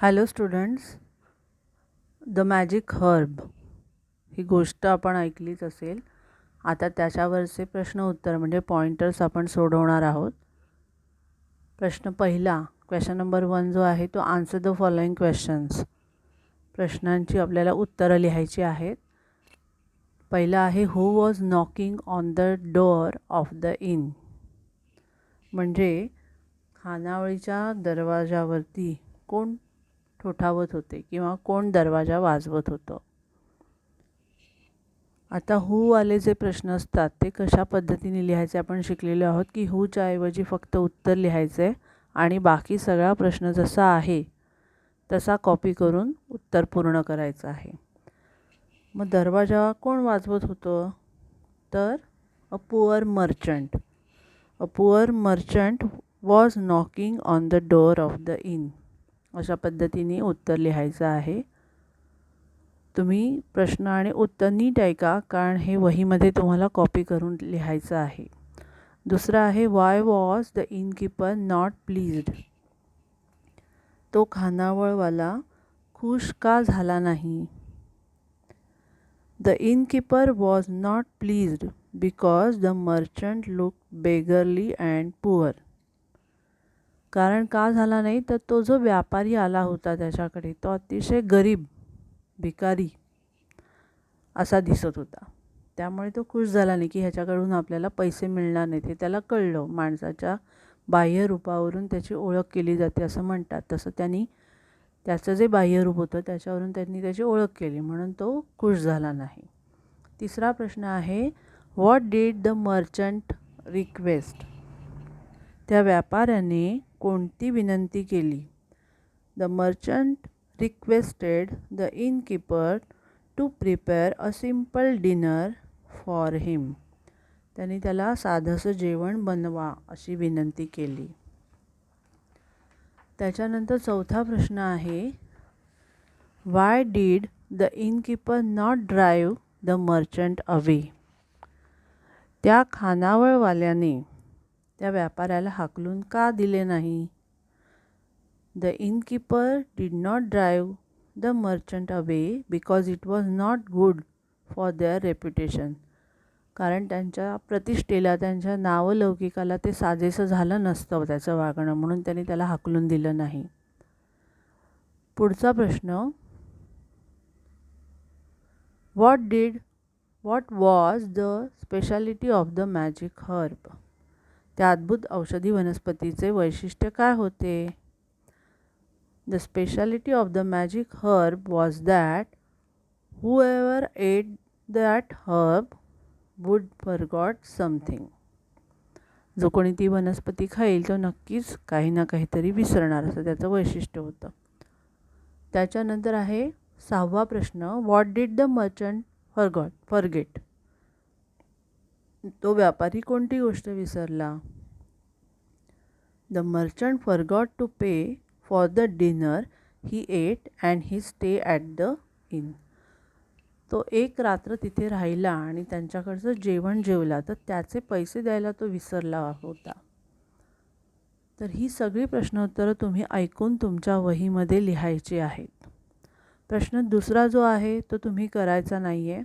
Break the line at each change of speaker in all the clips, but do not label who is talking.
Hello students, the magic herb ही गोष्ट आपण ऐकलीच असेल. आता त्याच्यावरचे प्रश्न उत्तर म्हणजे पॉइंटर्स आपण सोडवणार आहोत. प्रश्न पहिला, क्वेश्चन नंबर 1 जो आहे तो आन्सर द फॉलोइंग क्वेश्चन्स. प्रश्नांची आपल्याला उत्तरं लिहायची आहेत. पहिला आहे, who was knocking on the door of the in. म्हणजे खानावळीच्या दरवाजावरती कोण ठोठावत होते किंवा कोण दरवाजा वाजवत होतं. आता हूवाले जे प्रश्न असतात ते कशा पद्धतीने लिहायचे आपण शिकलेलो आहोत की हूच्या ऐवजी फक्त उत्तर लिहायचे आणि बाकी सगळा प्रश्न जसा आहे तसा कॉपी करून उत्तर पूर्ण करायचं आहे. मग दरवाजा कोण वाजवत होतं तर a poor merchant. A poor merchant was knocking on the door of the in. अशा पद्धतीने उत्तर लिहायचं आहे. तुम्ही प्रश्न आणि उत्तर नीट ऐका, कारण हे वहीमध्ये तुम्हाला कॉपी करून लिहायचं आहे. दुसरं आहे, why was the innkeeper not pleased. तो खानावळवाला खुश का झाला नाही. The innkeeper was not pleased because the merchant look beggarly and poor. कारण का झाला नाही तर तो जो व्यापारी आला होता त्याच्याकडे तो अतिशय गरीब, भिकारी असा दिसत होता. त्यामुळे तो खुश झाला नाही की ह्याच्याकडून आपल्याला पैसे मिळणार नाहीत. हे त्याला कळलं. माणसाच्या बाह्य रूपावरून त्याची ओळख केली जाते असं म्हणतात. तसं त्याचं जे बाह्य रूप होतं त्याच्यावरून त्यांनी त्याची ओळख केली, म्हणून तो खुश झाला नाही. तिसरा प्रश्न आहे, what did the merchant request. त्या व्यापाऱ्याने कोणती विनंती केली. The merchant requested the innkeeper to prepare a simple dinner for him. त्यांनी त्याला साधंसं जेवण बनवा अशी विनंती केली. त्याच्यानंतर चौथा प्रश्न आहे, why did the innkeeper not drive the merchant away. त्या खानावळवाल्याने त्या व्यापाऱ्याला हाकलून का दिले नाही. The innkeeper did not drive the merchant away because it was not good for their reputation. कारण त्यांच्या प्रतिष्ठेला, त्यांच्या नावलौकिकाला ते साजेसं झालं नसतं त्याचं वागणं, म्हणून त्यांनी त्याला हाकलून दिलं नाही. पुढचा प्रश्न, what was the speciality of the magic herb. त्या अद्भुत औषधी वनस्पतीचे वैशिष्ट्य काय होते. The speciality of the magic herb was that whoever ate that herb would forgot something. जो कोणी ती वनस्पती खाईल तो नक्कीच काही ना काहीतरी विसरणार, असं त्याचं वैशिष्ट्य होतं. त्याच्यानंतर आहे 6वा प्रश्न, what did the merchant forget. तो व्यापारी कोणती गोष्ट विसरला. The merchant forgot to pay for the dinner he ate and he stay at the inn. तो एक रात्र तिथे राहिला आणि त्यांच्याकडचं जेवण जेवला, तर त्याचे पैसे द्यायला तो विसरला होता. तर ही सगळी प्रश्नोत्तरं तुम्ही ऐकून तुमच्या वहीमध्ये लिहायची आहेत. प्रश्न दुसरा जो आहे तो तुम्ही करायचा नाही आहे.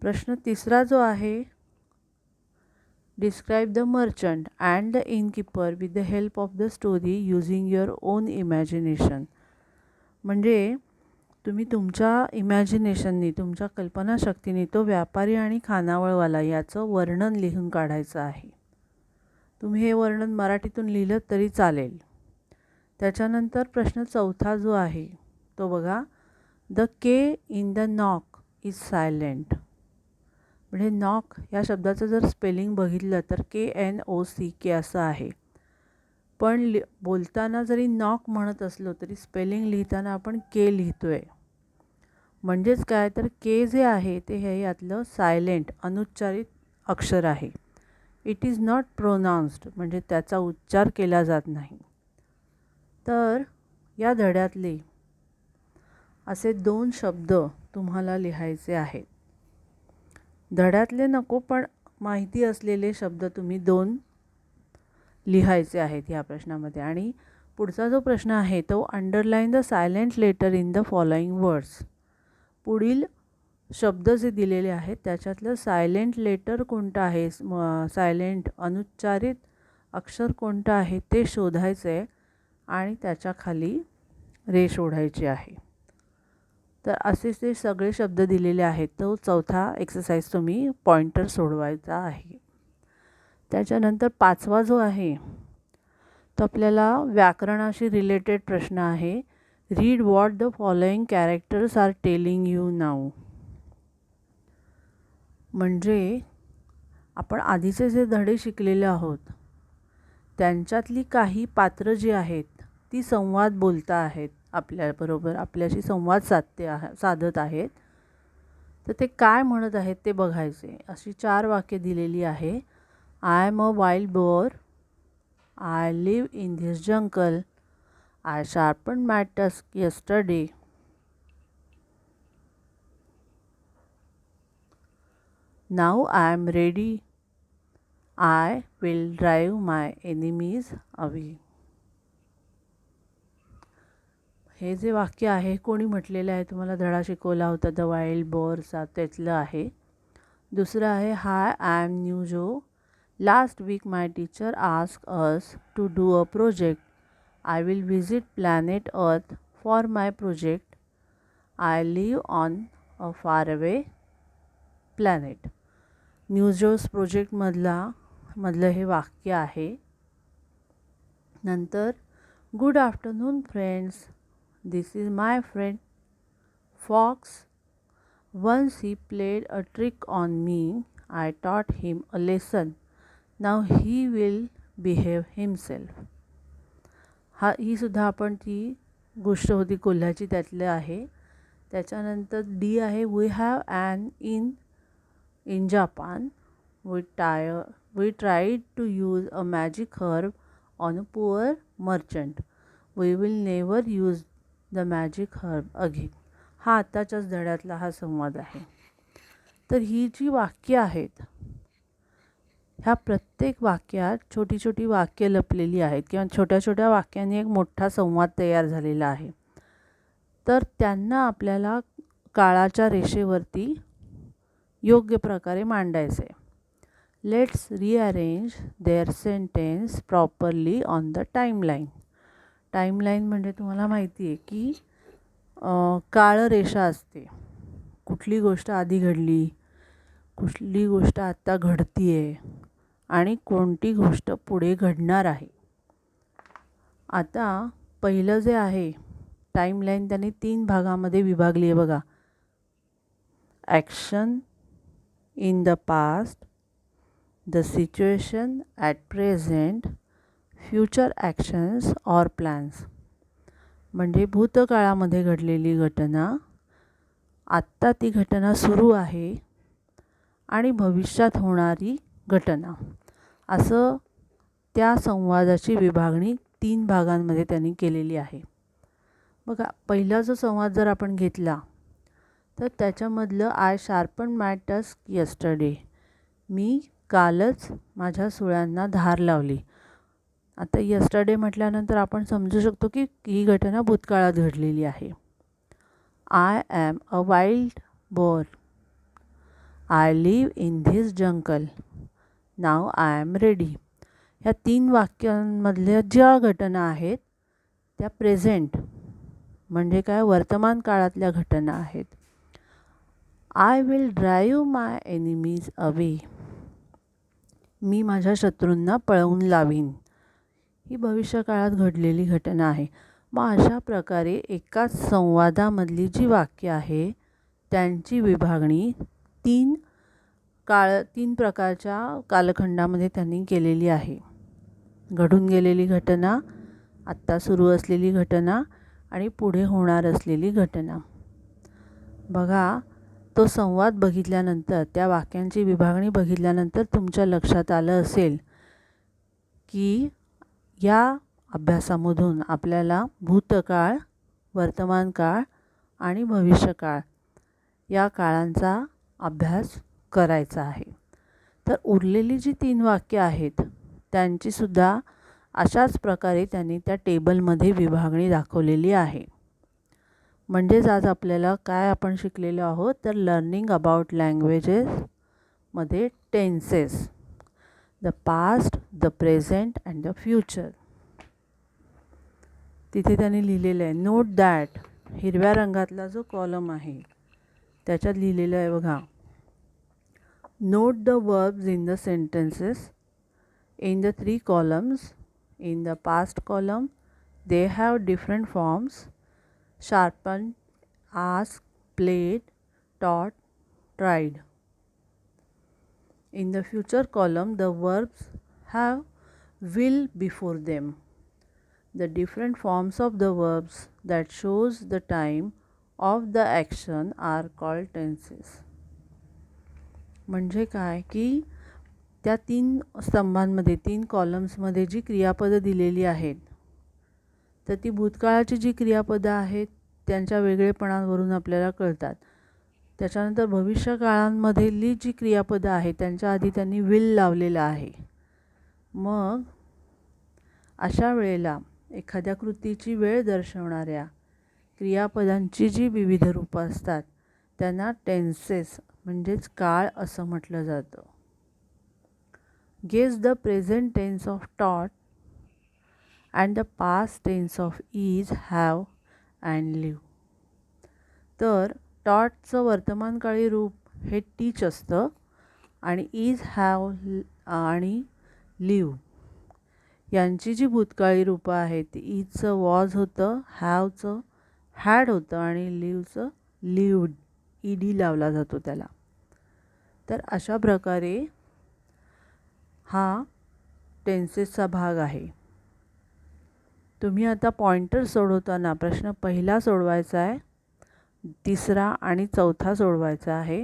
प्रश्न तिसरा जो आहे, describe the merchant and the innkeeper with the help of the story using your own imagination. म्हणजे तुम्ही तुमच्या इमॅजिनेशननी, तुमच्या कल्पनाशक्तीने तो व्यापारी आणि खानावळवाला याचं वर्णन लिहून काढायचं आहे. तुम्ही हे वर्णन मराठीतून लिहिलं तरी चालेल. त्याच्यानंतर प्रश्न चौथा जो आहे तो बघा, the K in the knock is silent. म्हणजे नॉक या शब्दाचं जर स्पेलिंग बघितलं तर KNOCK असं आहे, पण बोलताना जरी नॉक म्हणत असलो तरी स्पेलिंग लिहिताना आपण के लिहितोय. म्हणजेच काय तर के जे आहे ते हे यातलं सायलेंट अनुच्चारित अक्षर आहे. इट इज नॉट प्रोनाउन्स्ड म्हणजे त्याचा उच्चार केला जात नाही. तर या धड्यातले असे 2 शब्द तुम्हाला लिहायचे आहेत. धड्यातले नको, पण माहिती असलेले शब्द तुम्ही 2 लिहायचे आहेत ह्या प्रश्नामध्ये. आणि पुढचा जो प्रश्न आहे तो underline the silent letter in the following words. पुढील शब्द जे दिलेले आहेत त्याच्यातलं सायलेंट लेटर कोणतं आहे, सायलेंट अनुच्चारित अक्षर कोणतं आहे ते शोधायचं आहे आणि त्याच्या खाली रेष ओढायची आहे. तर असे ते सगळे शब्द दिलेले आहेत. तो चौथा एक्सरसाइज तुम्ही पॉइंटर सोडवायचा आहे. त्याच्यानंतर पाचवा जो आहे तो आपल्याला व्याकरणाशी रिलेटेड प्रश्न आहे. Read what the following characters are telling you now. म्हणजे आपण आधीचे जे धडे शिकलेले आहोत त्यांच्यातली काही पात्र जी आहेत ती संवाद बोलता आहेत, आपल्याबरोबर आपल्याशी संवाद साधत आहेत. तर ते काय म्हणत आहेत ते बघायचे. अशी 4 वाक्य दिलेली आहे. I am a wild boar, I live in this jungle, I sharpen my task yesterday, now I am ready, I will drive my enemies away. हे जे वाक्य आहे कोणी म्हटलेलं आहे, तुम्हाला धडा शिकवला होता द वाईल्ड बोअरचा, त्यातलं आहे. दुसरं आहे hi I am Nujo, last week my teacher ask us to do a project, I will visit planet earth for my project, I live on a far away planet. Nujo's प्रोजेक्टमधलं हे वाक्य आहे. नंतर good afternoon friends, this is my friend Fox, once he played a trick on me, I taught him a lesson, now he will behave himself. ही सुद्धा आपण ती गोष्ट होती कोल्ह्याची, त्यातलं आहे. त्याच्यानंतर डी आहे we have an in Japan, we tried to use a magic herb on a poor merchant. We will never use the magic herb again. हा आत्ताच्याच धड्यातला हा संवाद आहे. तर ही जी वाक्य आहेत ह्या प्रत्येक वाक्यात छोटी छोटी वाक्य लपलेली आहेत किंवा छोट्या छोट्या वाक्यांनी एक मोठा संवाद तयार झालेला आहे. तर त्यांना आपल्याला काळाच्या रेषेवरती योग्य प्रकारे मांडायचे. Let's rearrange their sentence properly on the timeline. Timeline म्हणजे तुम्हाला माहिती आहे की काळरेषा असते. कुठली गोष्ट आधी घडली, कुठली गोष्ट आत्ता घडती आहे आणि कोणती गोष्ट पुढे घडणार आहे. आता पहिलं जे आहे टाईमलाईन त्यांनी 3 भागामध्ये विभागली आहे बघा. Action in the past, the situation at present, future actions or plans. म्हणजे भूतकाळामध्ये घडलेली घटना, आत्ता ती घटना सुरू आहे आणि भविष्यात होणारी घटना, असं त्या संवादाची विभागणी 3 भागांमध्ये त्यांनी केलेली आहे. बघा पहिला जो संवाद जर आपण घेतला तर त्याच्यामधलं I sharpen my task yesterday, मी कालच माझ्या सुळ्यांना धार लावली. आता yesterday म्हटल्यानंतर आपण समजू शकतो की ही घटना भूतकाळात घडलेली आहे. I am a wild boar, I live in this jungle, now I am ready. ह्या 3 वाक्यांमधल्या ज्या घटना आहेत त्या प्रेझेंट म्हणजे काय वर्तमान काळातल्या घटना आहेत. I will drive my enemies away, मी माझ्या शत्रूंना पळवून लावीन, ही भविष्यकाळात घडलेली घटना आहे. मग अशा प्रकारे एकाच संवादामधली जी वाक्य आहे त्यांची विभागणी 3 प्रकारच्या कालखंडामध्ये त्यांनी केलेली आहे. घडून गेलेली घटना, आत्ता सुरू असलेली घटना आणि पुढे होणार असलेली घटना. बघा तो संवाद बघितल्यानंतर, त्या वाक्यांची विभागणी बघितल्यानंतर तुमच्या लक्षात आलं असेल की या अभ्यासामधून आपल्याला भूतकाळ, वर्तमान काळ आणि भविष्यकाळ या काळांचा अभ्यास करायचा आहे. तर उरलेली जी 3 वाक्य आहेत त्यांचीसुद्धा अशाच प्रकारे त्यांनी त्या टेबलमध्ये विभागणी दाखवलेली आहे. म्हणजेच आज आपल्याला काय आपण शिकलेलो आहोत तर लर्निंग अबाउट लँग्वेजेसमध्ये tenses, the past, the present and the future. तिथे त्यांनी लिहिलेलं आहे नोट दॅट, हिरव्या रंगातला जो कॉलम आहे त्याच्यात लिहिलेलं आहे बघा, note the verbs in the sentences in the 3 columns. In the past column they have different forms: sharpened, asked, played, taught, tried. In the future column the verbs have will before them. The different forms of the verbs that shows the time of the action are called tenses. म्हणजे काय की त्या 3 स्तंभांमध्ये 3 कॉलम्समध्ये जी क्रियापदं दिलेली आहेत तर ती भूतकाळाची जी क्रियापदं आहेत त्यांच्या वेगळेपणावरून आपल्याला कळतात. त्याच्यानंतर भविष्यकाळांमधली जी क्रियापदं आहेत त्यांच्या आधी त्यांनी विल लावलेलं आहे. मग अशा वेळेला एखाद्या कृतीची वेळ दर्शवणाऱ्या क्रियापदांची जी विविध रूपं असतात त्यांना टेन्सेस म्हणजेच काळ असं म्हटलं जातं. Guess the present tense of taught and the past tense of is, have and live. तर taught वर्तमानकाळी रूप हे टीच असतं आणि is, have आणि live यांची जी भूतकाळी रूपं आहेत ती इजचं वॉज होतं, हॅवचं हॅड होतं आणि लिव्हचं लिव्ड, ईडी लावला जातो त्याला. तर अशा प्रकारे हा टेन्सेसचा भाग आहे. तुम्ही आता पॉइंटर सोडवताना प्रश्न पहिला सोडवायचा आहे, तिसरा आणि चौथा सोडवायचा आहे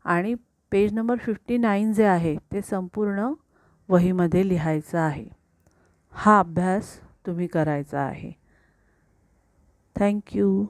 आणि पेज नंबर 59 जे आहे ते संपूर्ण वहीमध्ये लिहायचं आहे. हा अभ्यास तुम्ही करायचा आहे. थँक्यू.